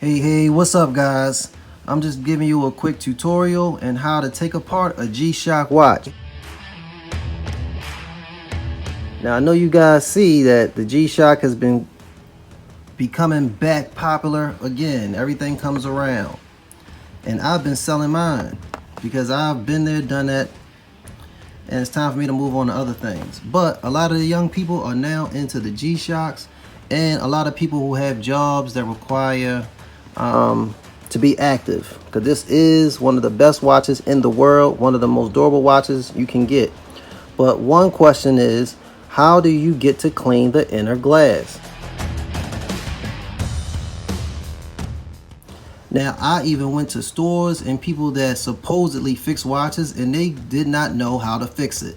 Hey, what's up guys? I'm just giving you a quick tutorial on how to take apart a G-Shock watch. Now I know you guys see that the G-Shock has been becoming back popular again. Everything comes around. And I've been selling mine because I've been there, done that, and it's time for me to move on to other things. But a lot of the young people are now into the G-Shocks, and a lot of people who have jobs that require to be active, because this is one of the best watches in the world, one of the most durable watches you can get. But one question is, how do you get to clean the inner glass? Now, I even went to stores and people that supposedly fix watches, and they did not know how to fix it,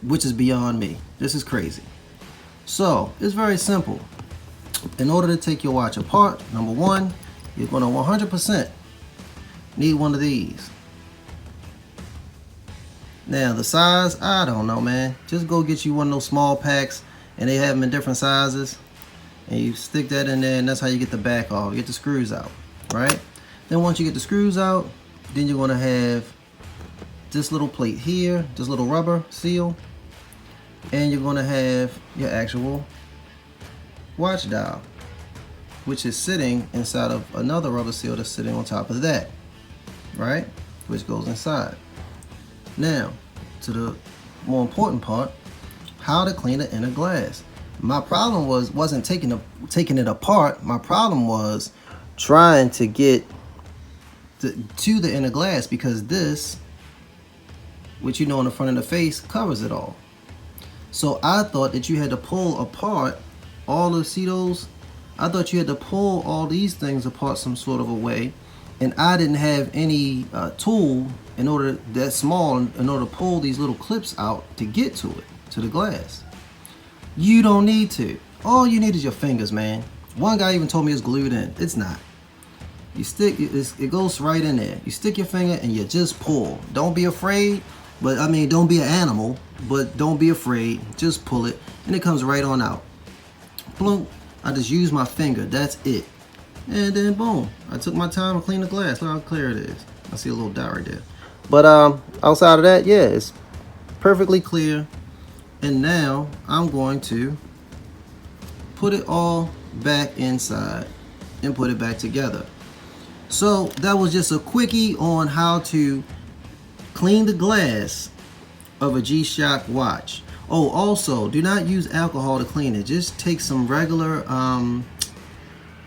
which is beyond me. This is crazy. So it's very simple. In order to take your watch apart, number one, you're going to 100% need one of these. Now the size, I don't know, man. Just go get you one of those small packs, and they have them in different sizes, and you stick that in there, and that's how you get the back off. You get the screws out, right? Then once you get the screws out, then you're going to have this little plate here, this little rubber seal, and you're going to have your actual watch dial, which is sitting inside of another rubber seal that's sitting on top of that, right? Which goes inside. Now, to the more important part, how to clean the inner glass. My problem wasn't taking it apart. My problem was trying to get to the inner glass, because this, which you know on the front of the face, covers it all. So I thought that you had to pull apart all the, see those? I thought you had to pull all these things apart some sort of a way, and I didn't have any tool in order, that small, in order to pull these little clips out to get to it, to the glass. You don't need to. All you need is your fingers, man. One guy even told me it's glued in. It's not. You stick, it goes right in there. You stick your finger and you just pull. Don't be afraid, but I mean, don't be an animal, but don't be afraid. Just pull it, and it comes right on out. Boom. I just use my finger. That's it. And then boom. I took my time to clean the glass. Look how clear it is. I see a little dot right there. But outside of that, yeah, it's perfectly clear. And now I'm going to put it all back inside and put it back together. So that was just a quickie on how to clean the glass of a G-Shock watch. Oh, also, do not use alcohol to clean it. Just take some regular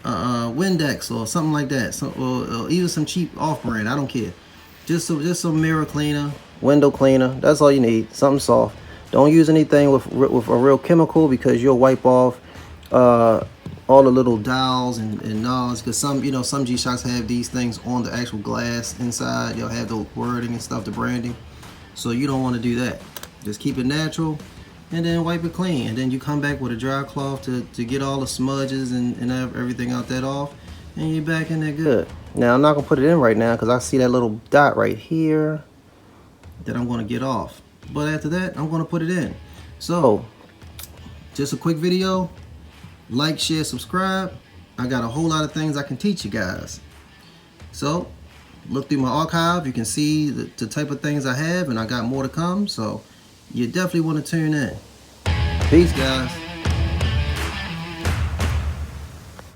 Windex or something like that, or even some cheap off-brand. I don't care. Just some mirror cleaner, window cleaner. That's all you need. Something soft. Don't use anything with a real chemical, because you'll wipe off all the little dials and knobs. Because some G-Shocks have these things on the actual glass inside. They'll have the wording and stuff, the branding. So you don't want to do that. Just keep it natural, and then wipe it clean. And then you come back with a dry cloth to get all the smudges and everything out that off, and you're back in there good. Now I'm not gonna put it in right now because I see that little dot right here that I'm gonna get off. But after that, I'm gonna put it in. So just a quick video. Like, share, subscribe. I got a whole lot of things I can teach you guys. So look through my archive. You can see the type of things I have, and I got more to come. So you definitely want to tune in. Peace, guys.